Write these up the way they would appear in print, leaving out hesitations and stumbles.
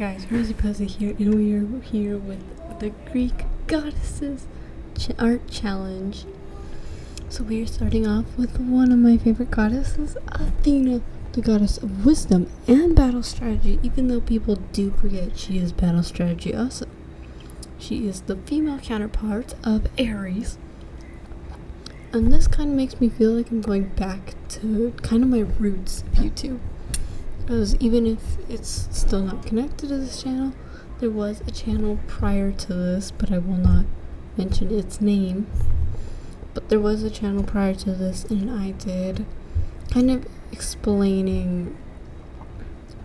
guys, Rosie Posey here, and we are here with the Greek goddesses art challenge. So we are starting off with one of my favorite goddesses, Athena, the goddess of wisdom and battle strategy, even though people do forget she is battle strategy also. She is the female counterpart of Ares. And this kind of makes me feel like I'm going back to kind of my roots of YouTube. Because even if it's still not connected to this channel, there was a channel prior to this, but I will not mention its name. But there was a channel prior to this, and I did kind of explaining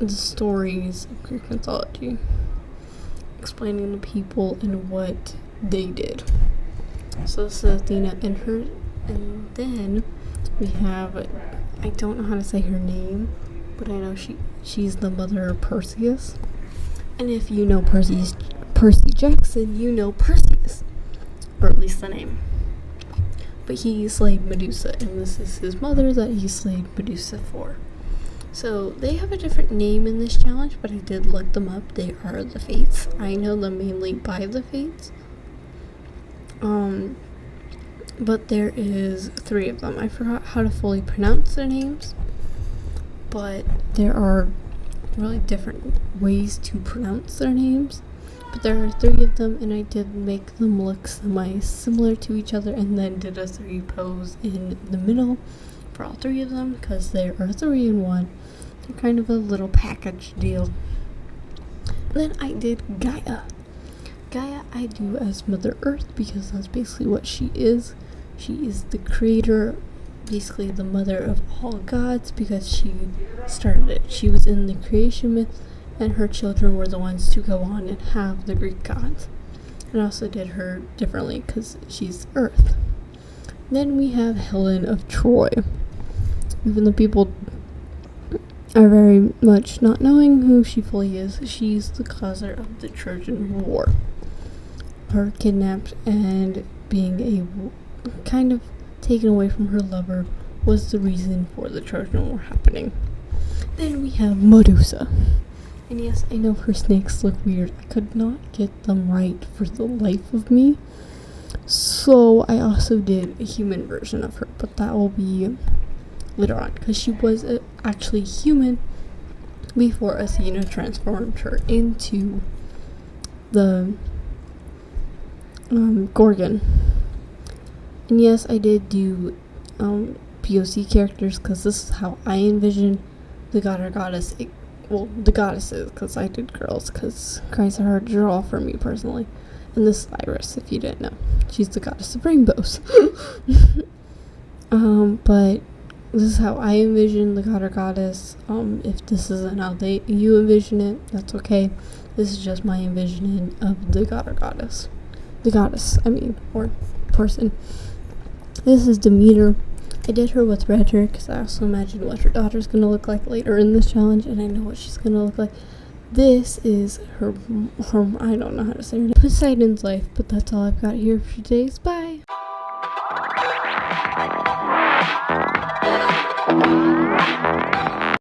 the stories of Greek mythology, explaining the people and what they did. So this is Athena and her, and then we have, I don't know how to say her name, but I know she's the mother of Perseus. And if you know Percy Jackson, you know Perseus, or at least the name. But he slayed Medusa, and this is his mother that he slayed Medusa for. So they have a different name in this challenge, but I did look them up. They are the Fates. I know them mainly by the Fates. But there is 3 of them. I forgot how to fully pronounce their names, but there are really different ways to pronounce their names. But there are 3 of them, and I did make them look semi-similar to each other, and then did a 3 pose in the middle for all 3 of them, because they are 3 in 1. They're kind of a little package deal. Then I did Gaia. Gaia I do as Mother Earth, because that's basically what she is. She is the creator, basically the mother of all gods, because she started it. She was in the creation myth, and her children were the ones to go on and have the Greek gods. And I also did her differently because she's Earth. Then we have Helen of Troy. Even though people are very much not knowing who she fully is, she's the causer of the Trojan War. Her kidnapped and being kind of taken away from her lover was the reason for the Trojan War happening. Then we have Medusa. And yes, I know her snakes look weird. I could not get them right for the life of me. So I also did a human version of her, but that will be later on, because she was actually human before Athena transformed her into the Gorgon. And yes, I did do POC characters, because this is how I envision the god or goddess. The goddesses, because I did girls, because guys are hard to draw for me personally. And this is Iris, if you didn't know. She's the goddess of rainbows. But this is how I envision the god or goddess. If this isn't how you envision it, that's okay. This is just my envisioning of the god or goddess. The goddess, or person. This is Demeter. I did her with red hair because I also imagined what her daughter's going to look like later in this challenge, and I know what she's going to look like. This is her, I don't know how to say her name, Poseidon's life, but that's all I've got here for today's. Bye!